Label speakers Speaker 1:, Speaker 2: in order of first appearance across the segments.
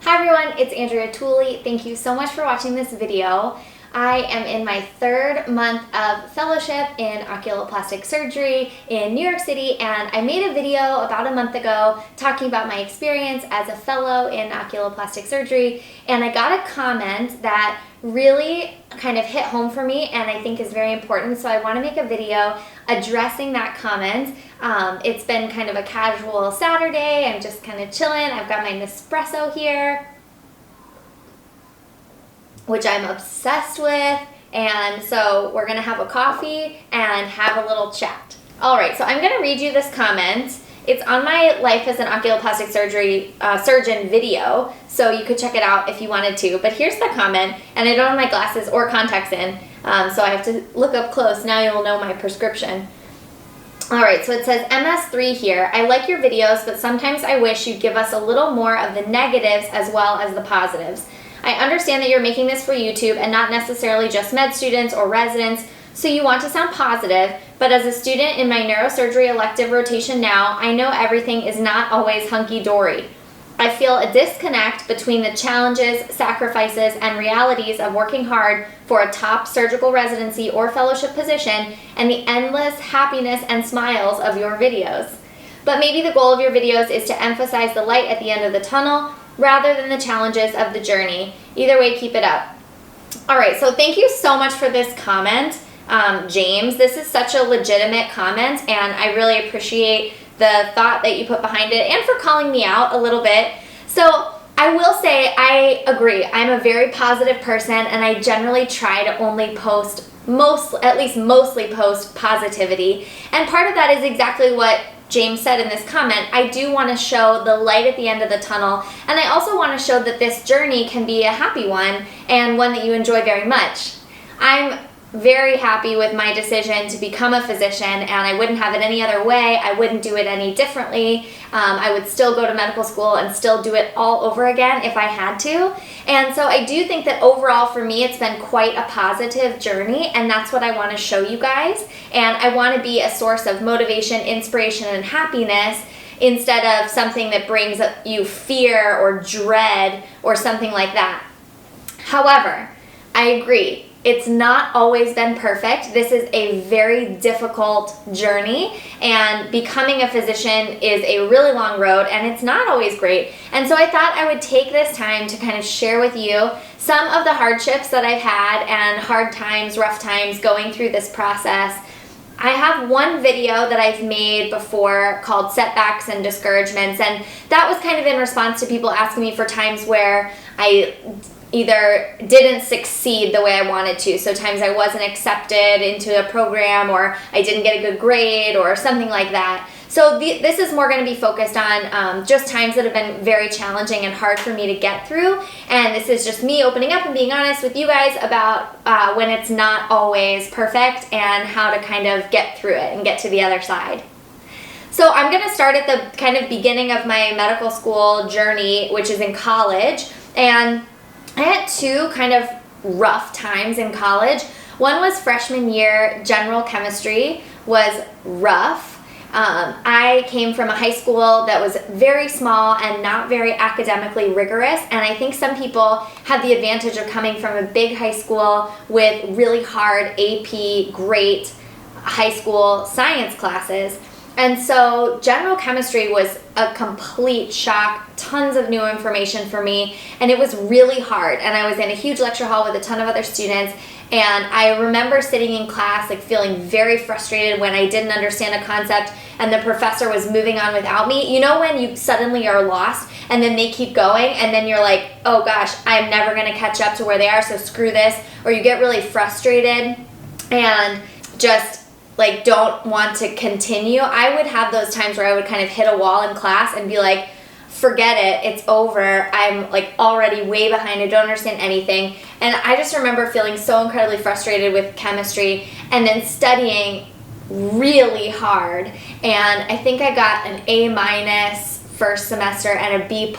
Speaker 1: Hi everyone, it's Andrea Tooley. Thank you so much for watching this video. I am in my third month of fellowship in oculoplastic surgery in New York City, and I made a video about a month ago talking about my experience as a fellow in oculoplastic surgery, and I got a comment that really kind of hit home for me and I think is very important, so I want to make a video addressing that comment. It's been kind of a casual Saturday. I'm just kind of chilling. I've got my Nespresso here, which I'm obsessed with, and so we're gonna have a coffee and have a little chat. All right, so I'm gonna read you this comment. It's on my Life as an Oculoplastic Surgeon video, so you could check it out if you wanted to. But here's the comment, and I don't have my glasses or contacts in, so I have to look up close. Now you'll know my prescription. All right, so it says MS3 here. I like your videos, but sometimes I wish you'd give us a little more of the negatives as well as the positives. I understand that you're making this for YouTube and not necessarily just med students or residents, so you want to sound positive, but as a student in my neurosurgery elective rotation now, I know everything is not always hunky-dory. I feel a disconnect between the challenges, sacrifices, and realities of working hard for a top surgical residency or fellowship position and the endless happiness and smiles of your videos. But maybe the goal of your videos is to emphasize the light at the end of the tunnel rather than the challenges of the journey. Either way, keep it up. All right, so thank you so much for this comment, James. This is such a legitimate comment, and I really appreciate the thought that you put behind it and for calling me out a little bit. So I will say I agree. I'm a very positive person, and I generally try to only post mostly post positivity. And part of that is exactly what James said in this comment. I do want to show the light at the end of the tunnel, and I also want to show that this journey can be a happy one and one that you enjoy very much. I'm very happy with my decision to become a physician, and I wouldn't have it any other way. I wouldn't do it any differently. I would still go to medical school and still do it all over again if I had to. And so I do think that overall for me it's been quite a positive journey, and that's what I want to show you guys. And I want to be a source of motivation, inspiration, and happiness instead of something that brings you fear or dread or something like that. However, I agree. It's not always been perfect. This is a very difficult journey, and becoming a physician is a really long road, and it's not always great. And so I thought I would take this time to kind of share with you some of the hardships that I've had and hard times, rough times going through this process. I have one video that I've made before called Setbacks and Discouragements, and that was kind of in response to people asking me for times where I either didn't succeed the way I wanted to. So times I wasn't accepted into a program, or I didn't get a good grade, or something like that. So this is more going to be focused on just times that have been very challenging and hard for me to get through. And this is just me opening up and being honest with you guys about when it's not always perfect and how to kind of get through it and get to the other side. So I'm going to start at the kind of beginning of my medical school journey, which is in college. And I had two kind of rough times in college. One was freshman year. General chemistry was rough. I came from a high school that was very small and not very academically rigorous, and I think some people have the advantage of coming from a big high school with really hard AP, great high school science classes. And so general chemistry was a complete shock, tons of new information for me, and it was really hard. And I was in a huge lecture hall with a ton of other students, and I remember sitting in class like feeling very frustrated when I didn't understand a concept and the professor was moving on without me. You know when you suddenly are lost and then they keep going and then you're like, oh gosh, I'm never going to catch up to where they are, so screw this. Or you get really frustrated and just like don't want to continue. I would have those times where I would kind of hit a wall in class and be like, forget it, it's over, I'm like already way behind, I don't understand anything. And I just remember feeling so incredibly frustrated with chemistry and then studying really hard. And I think I got an A- first semester and a B+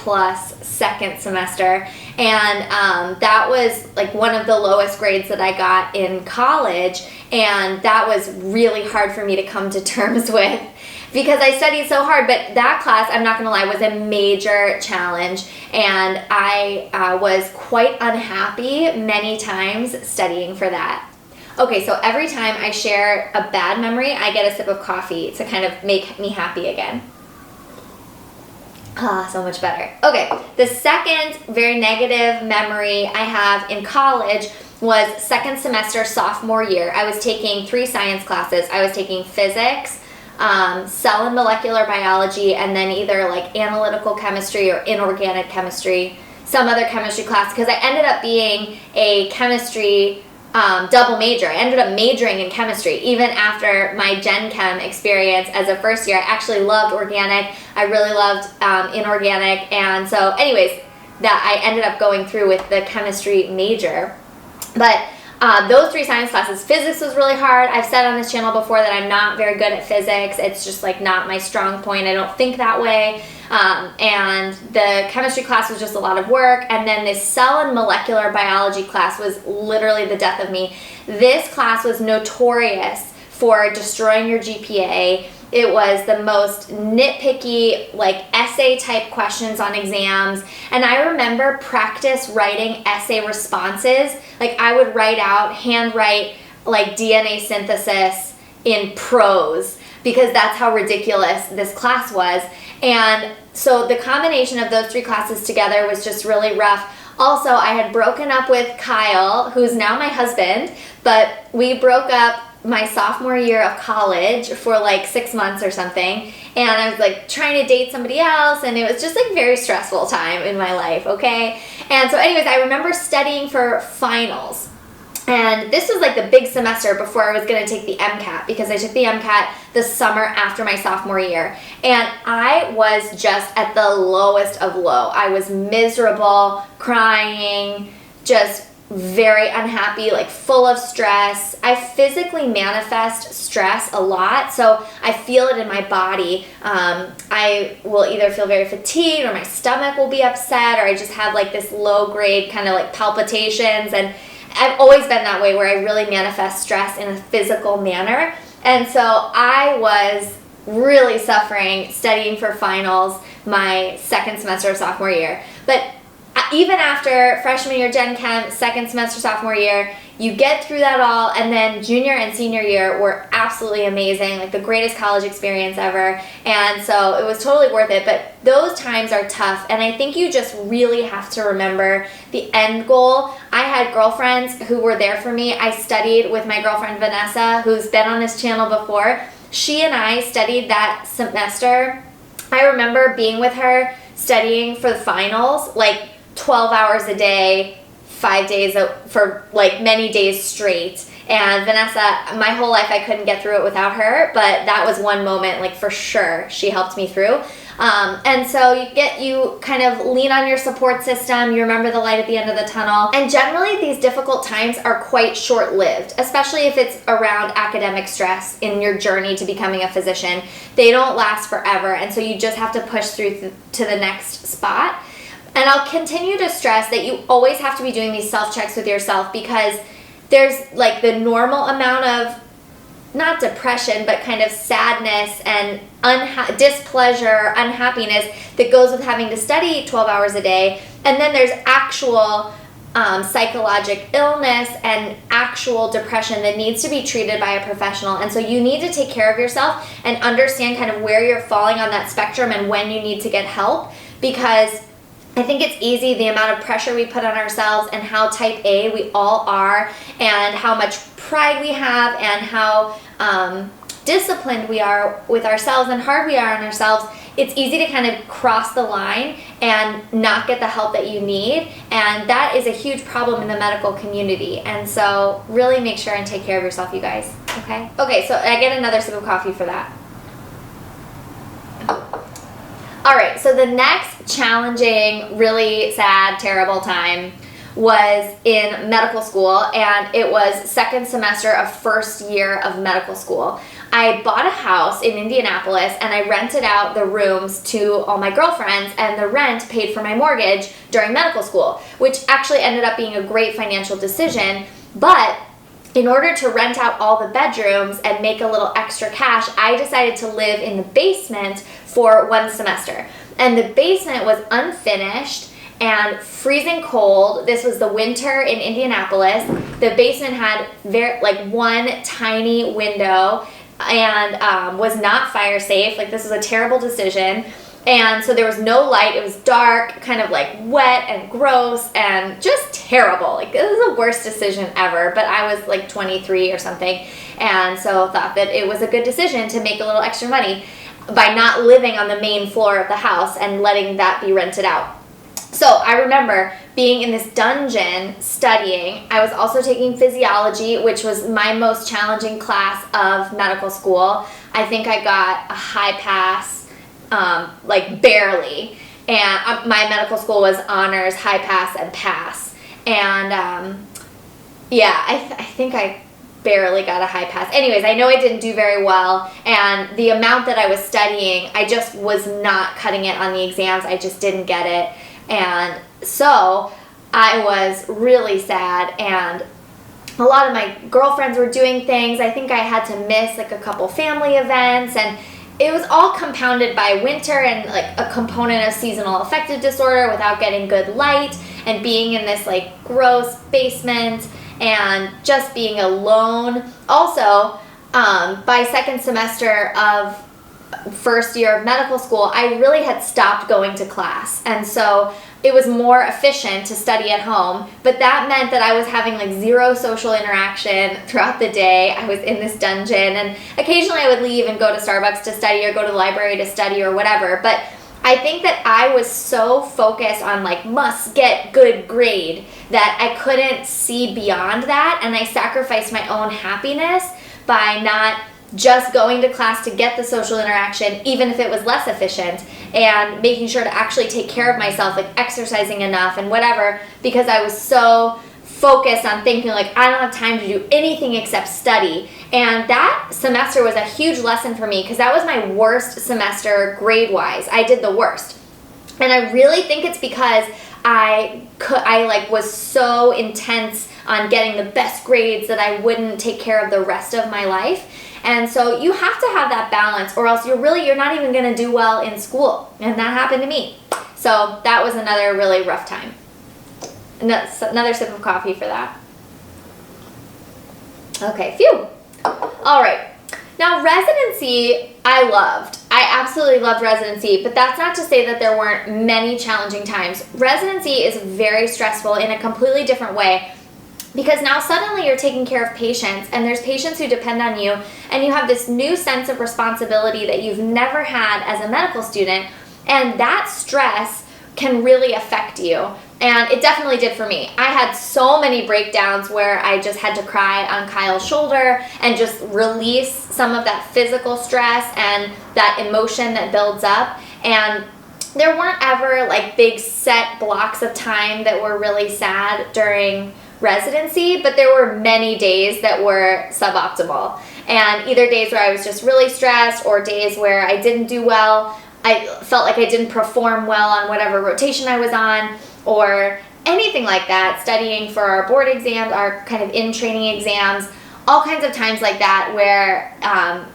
Speaker 1: second semester. And that was like one of the lowest grades that I got in college, and that was really hard for me to come to terms with. because I studied so hard. But that class, I'm not going to lie, was a major challenge, and I was quite unhappy many times studying for that. Okay, so every time I share a bad memory, I get a sip of coffee to kind of make me happy again. Ah, so much better. Okay, the second very negative memory I have in college was second semester sophomore year. I was taking 3 science classes. I was taking physics, cell and molecular biology, and then either like analytical chemistry or inorganic chemistry, some other chemistry class, because I ended up being a chemistry double major. I ended up majoring in chemistry even after my Gen Chem experience as a first year. I actually loved organic. I really loved inorganic. And so anyways, that I ended up going through with the chemistry major. But those 3 science classes, physics was really hard. I've said on this channel before that I'm not very good at physics. It's just like not my strong point. I don't think that way. And the chemistry class was just a lot of work. And then the cell and molecular biology class was literally the death of me. This class was notorious for destroying your GPA. It was the most nitpicky, like essay type questions on exams. And I remember practice writing essay responses. Like I would handwrite like DNA synthesis in prose, because that's how ridiculous this class was. And so the combination of those 3 classes together was just really rough. Also, I had broken up with Kyle, who's now my husband, but we broke up my sophomore year of college for like 6 months or something, and I was like trying to date somebody else, and it was just like very stressful time in my life, okay? And so anyways, I remember studying for finals, and this was like the big semester before I was going to take the MCAT, because I took the MCAT the summer after my sophomore year, and I was just at the lowest of low. I was miserable, crying, just very unhappy, like full of stress. I physically manifest stress a lot, so I feel it in my body. I will either feel very fatigued, or my stomach will be upset, or I just have like this low grade kind of like palpitations, and I've always been that way where I really manifest stress in a physical manner. And so I was really suffering studying for finals my second semester of sophomore year. But even after freshman year Gen Chem, second semester sophomore year, you get through that all, and then junior and senior year were absolutely amazing, like the greatest college experience ever, and so it was totally worth it. But those times are tough, and I think you just really have to remember the end goal. I had girlfriends who were there for me. I studied with my girlfriend Vanessa, who's been on this channel before. She and I studied that semester. I remember being with her studying for the finals, like 12 hours a day, 5 days for like many days straight. And Vanessa, my whole life I couldn't get through it without her, but that was one moment, like for sure, she helped me through. And so you kind of lean on your support system, you remember the light at the end of the tunnel, and generally these difficult times are quite short-lived, especially if it's around academic stress in your journey to becoming a physician. They don't last forever, and so you just have to push through to the next spot. And I'll continue to stress that you always have to be doing these self-checks with yourself, because there's like the normal amount of, not depression, but kind of sadness and displeasure, unhappiness that goes with having to study 12 hours a day. And then there's actual psychological illness and actual depression that needs to be treated by a professional. And so you need to take care of yourself and understand kind of where you're falling on that spectrum and when you need to get help, because I think it's easy, the amount of pressure we put on ourselves and how type A we all are, and how much pride we have, and how disciplined we are with ourselves and hard we are on ourselves. It's easy to kind of cross the line and not get the help that you need, and that is a huge problem in the medical community. And so really make sure and take care of yourself, you guys, okay? Okay, so I get another sip of coffee for that. All right, so the next challenging, really sad, terrible time was in medical school, and it was second semester of first year of medical school. I bought a house in Indianapolis, and I rented out the rooms to all my girlfriends, and the rent paid for my mortgage during medical school, which actually ended up being a great financial decision. But in order to rent out all the bedrooms and make a little extra cash, I decided to live in the basement for one semester. And the basement was unfinished and freezing cold. This was the winter in Indianapolis. The basement had one tiny window and was not fire safe. Like, this was a terrible decision. And so there was no light. It was dark, kind of like wet and gross and just terrible. Like, this was the worst decision ever. But I was like 23 or something, and so thought that it was a good decision to make a little extra money by not living on the main floor of the house and letting that be rented out. So I remember being in this dungeon studying. I was also taking physiology, which was my most challenging class of medical school. I think I got a high pass, barely. And my medical school was honors, high pass, and pass. And I think I barely got a high pass. Anyways, I know I didn't do very well, and the amount that I was studying, I just was not cutting it on the exams. I just didn't get it. And so I was really sad, and a lot of my girlfriends were doing things. I think I had to miss like a couple family events, and it was all compounded by winter and like a component of seasonal affective disorder without getting good light and being in this like gross basement and just being alone. Also, by second semester of first year of medical school, I really had stopped going to class. And so it was more efficient to study at home, but that meant that I was having like zero social interaction throughout the day. I was in this dungeon, and occasionally I would leave and go to Starbucks to study or go to the library to study or whatever. But I think that I was so focused on like must get good grade that I couldn't see beyond that, and I sacrificed my own happiness by not just going to class to get the social interaction, even if it was less efficient, and making sure to actually take care of myself, like exercising enough and whatever, because I was so focused on thinking like I don't have time to do anything except study. And that semester was a huge lesson for me because that was my worst semester grade-wise. I did the worst. And I really think it's because I was so intense on getting the best grades that I wouldn't take care of the rest of my life. And so you have to have that balance, or else you're not even going to do well in school. And that happened to me. So that was another really rough time. Another sip of coffee for that. Okay, phew. All right. Now, residency, I loved. I absolutely loved residency, but that's not to say that there weren't many challenging times. Residency is very stressful in a completely different way, because now suddenly you're taking care of patients, and there's patients who depend on you, and you have this new sense of responsibility that you've never had as a medical student, and that stress can really affect you. And it definitely did for me. I had so many breakdowns where I just had to cry on Kyle's shoulder and just release some of that physical stress and that emotion that builds up. And there weren't ever like big set blocks of time that were really sad during residency, but there were many days that were suboptimal. And either days where I was just really stressed or days where I didn't do well. I felt like I didn't perform well on whatever rotation I was on, or anything like that, studying for our board exams, our kind of in-training exams, all kinds of times like that where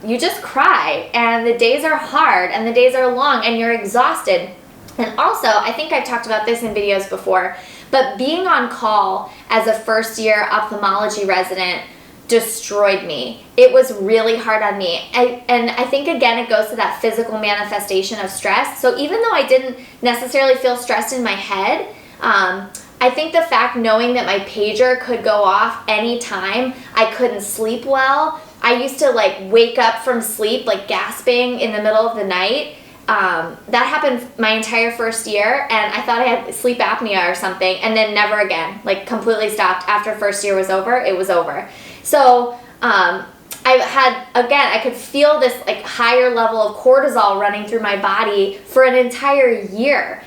Speaker 1: you just cry, and the days are hard, and the days are long, and you're exhausted. And also, I think I've talked about this in videos before, but being on call as a first-year ophthalmology resident destroyed me. It was really hard on me. And I think, again, it goes to that physical manifestation of stress. So even though I didn't necessarily feel stressed in my head, I think the fact knowing that my pager could go off anytime, I couldn't sleep well. I used to like wake up from sleep like gasping in the middle of the night. That happened my entire first year, and I thought I had sleep apnea or something, and then never again, like completely stopped. After first year was over, it was over. So I could feel this like higher level of cortisol running through my body for an entire year.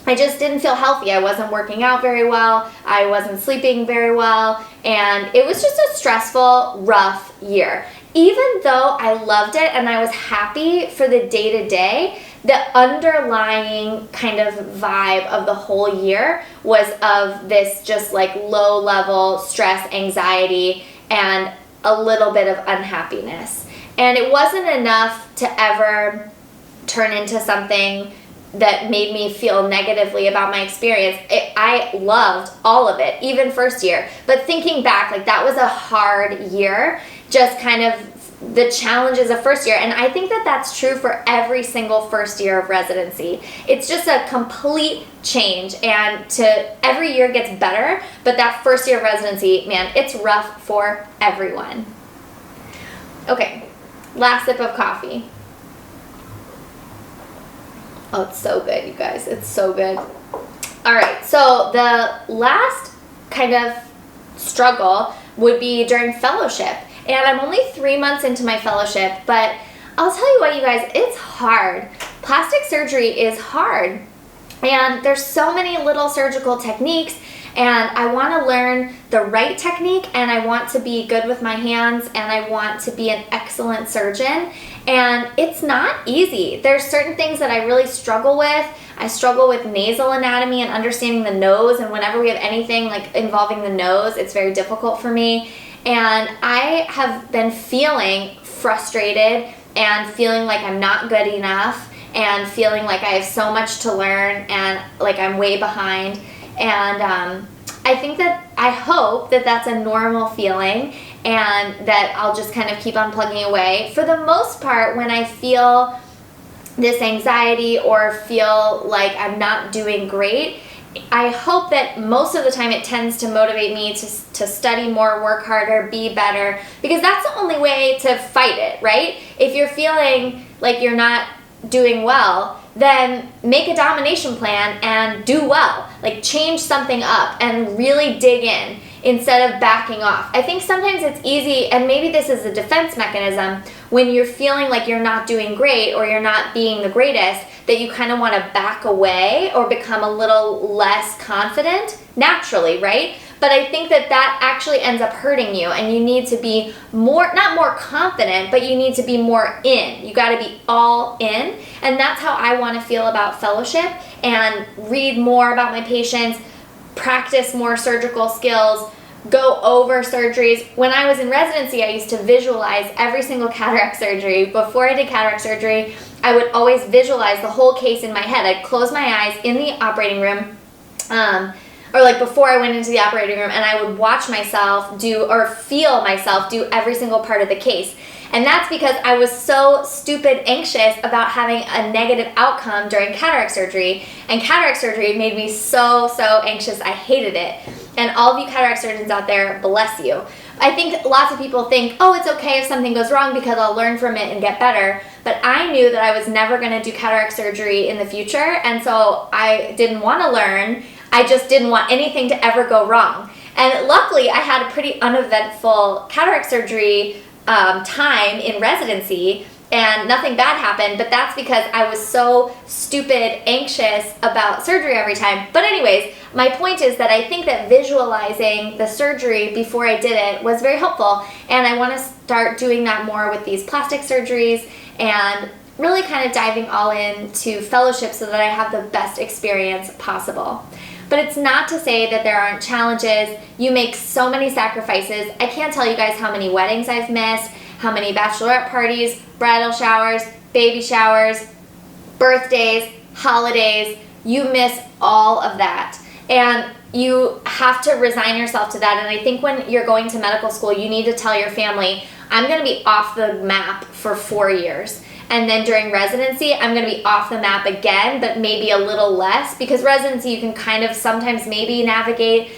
Speaker 1: I just didn't feel healthy. I wasn't working out very well. I wasn't sleeping very well. And it was just a stressful, rough year. Even though I loved it and I was happy for the day-to-day, the underlying kind of vibe of the whole year was of this just like low-level stress, anxiety, and a little bit of unhappiness. And it wasn't enough to ever turn into something that made me feel negatively about my experience. I loved all of it, even first year. But thinking back, like that was a hard year, just kind of the challenges of first year. And I think that that's true for every single first year of residency. It's just a complete change, and every year gets better, but that first year of residency, man, it's rough for everyone. Okay, last sip of coffee. Oh, it's so good, you guys. It's so good. All right, so the last kind of struggle would be during fellowship. And I'm only 3 months into my fellowship, but I'll tell you what, you guys, it's hard. Plastic surgery is hard. And there's so many little surgical techniques, and I want to learn the right technique, and I want to be good with my hands, and I want to be an excellent surgeon. And it's not easy. There's certain things that I really struggle with. I struggle with nasal anatomy and understanding the nose, and whenever we have anything like involving the nose, it's very difficult for me. And I have been feeling frustrated and feeling like I'm not good enough and feeling like I have so much to learn and like I'm way behind. And I hope that that's a normal feeling and that I'll just kind of keep on plugging away. For the most part, when I feel this anxiety or feel like I'm not doing great, I hope that most of the time it tends to motivate me to study more, work harder, be better, because that's the only way to fight it, right? If you're feeling like you're not doing well, then make a domination plan and do well. Like change something up and really dig in instead of backing off. I think sometimes it's easy, and maybe this is a defense mechanism, when you're feeling like you're not doing great or you're not being the greatest, that you kind of want to back away or become a little less confident naturally, right? But I think that actually ends up hurting you, and you need to be not more confident, but you need to be more in. You got to be all in, and that's how I want to feel about fellowship, and read more about my patients, practice more surgical skills, go over surgeries. When I was in residency, I used to visualize every single cataract surgery. Before I did cataract surgery, I would always visualize the whole case in my head. I'd close my eyes in the operating room, or like before I went into the operating room, and I would watch myself do or feel myself do every single part of the case. And that's because I was so stupid anxious about having a negative outcome during cataract surgery. And cataract surgery made me so anxious. I hated it. And all of you cataract surgeons out there, bless you. I think lots of people think, oh, it's okay if something goes wrong because I'll learn from it and get better. But I knew that I was never going to do cataract surgery in the future, and so I didn't want to learn. I just didn't want anything to ever go wrong. And luckily, I had a pretty uneventful cataract surgery time in residency, and nothing bad happened, but that's because I was so stupid anxious about surgery every time. But anyways, my point is that I think that visualizing the surgery before I did it was very helpful, and I want to start doing that more with these plastic surgeries and really kind of diving all into fellowship so that I have the best experience possible. But it's not to say that there aren't challenges. You make so many sacrifices. I can't tell you guys how many weddings I've missed, how many bachelorette parties, bridal showers, baby showers, birthdays, holidays. You miss all of that. And you have to resign yourself to that. And I think when you're going to medical school, you need to tell your family, I'm going to be off the map for 4 years. And then during residency, I'm going to be off the map again, but maybe a little less, because residency, you can kind of sometimes maybe navigate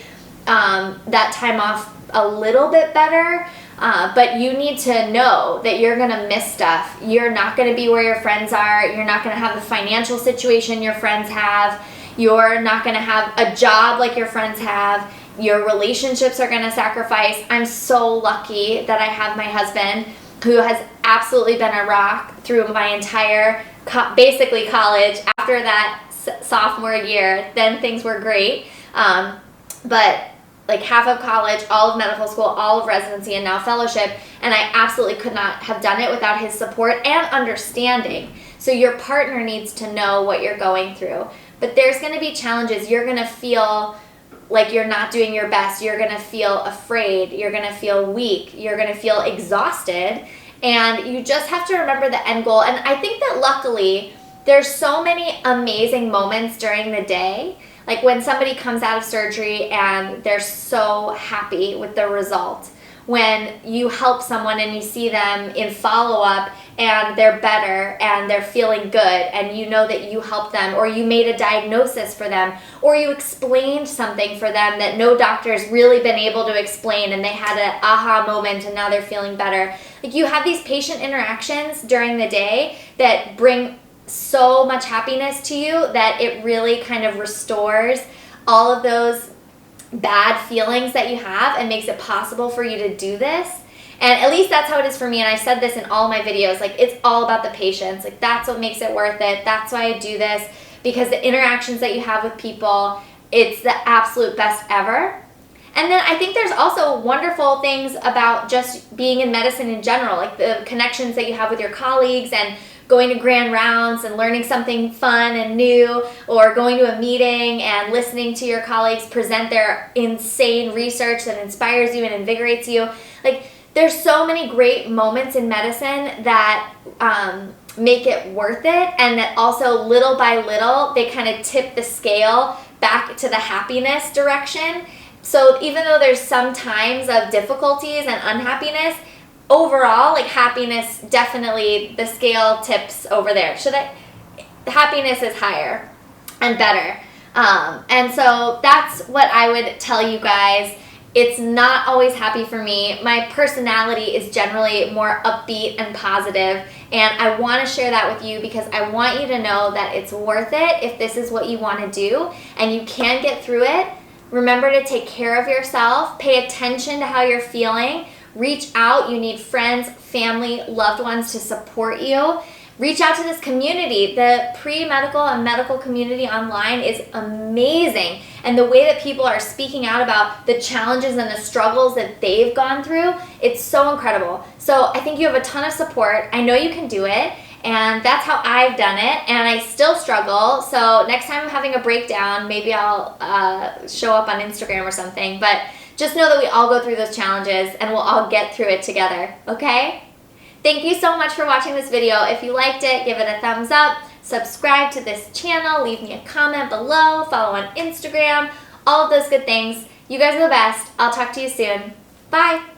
Speaker 1: that time off a little bit better. But you need to know that you're going to miss stuff. You're not going to be where your friends are. You're not going to have the financial situation your friends have. You're not going to have a job like your friends have. Your relationships are going to sacrifice. I'm so lucky that I have my husband, who has absolutely been a rock through my entire basically college. After that sophomore year, then things were great. But like half of college, all of medical school, all of residency, and now fellowship, and I absolutely could not have done it without his support and understanding. So your partner needs to know what you're going through. But there's going to be challenges. You're going to feel like you're not doing your best. You're going to feel afraid. You're going to feel weak. You're going to feel exhausted. And you just have to remember the end goal. And I think that luckily there's so many amazing moments during the day. Like when somebody comes out of surgery and they're so happy with the result. When you help someone and you see them in follow-up and they're better and they're feeling good and you know that you helped them, or you made a diagnosis for them, or you explained something for them that no doctor's really been able to explain and they had an aha moment and now they're feeling better. Like you have these patient interactions during the day that bring so much happiness to you that it really kind of restores all of those bad feelings that you have and makes it possible for you to do this. And at least that's how it is for me. And I've said this in all my videos, like it's all about the patients. Like that's what makes it worth it. That's why I do this, because the interactions that you have with people, it's the absolute best ever. And then I think there's also wonderful things about just being in medicine in general, like the connections that you have with your colleagues and going to grand rounds and learning something fun and new, or going to a meeting and listening to your colleagues present their insane research that inspires you and invigorates you. Like there's so many great moments in medicine that make it worth it, and that also little by little they kind of tip the scale back to the happiness direction. So even though there's some times of difficulties and unhappiness, overall, like happiness, definitely the scale tips over there. Happiness is higher and better. And so that's what I would tell you guys. It's not always happy for me. My personality is generally more upbeat and positive, and I want to share that with you because I want you to know that it's worth it if this is what you want to do and you can get through it. Remember to take care of yourself. Pay attention to how you're feeling. Reach out. You need friends, family, loved ones to support you. Reach out to this community. The pre-medical and medical community online is amazing. And the way that people are speaking out about the challenges and the struggles that they've gone through, it's so incredible. So I think you have a ton of support. I know you can do it. And that's how I've done it. And I still struggle. So next time I'm having a breakdown, maybe I'll show up on Instagram or something. But just know that we all go through those challenges and we'll all get through it together, okay? Thank you so much for watching this video. If you liked it, give it a thumbs up, subscribe to this channel, leave me a comment below, follow on Instagram, all of those good things. You guys are the best. I'll talk to you soon. Bye.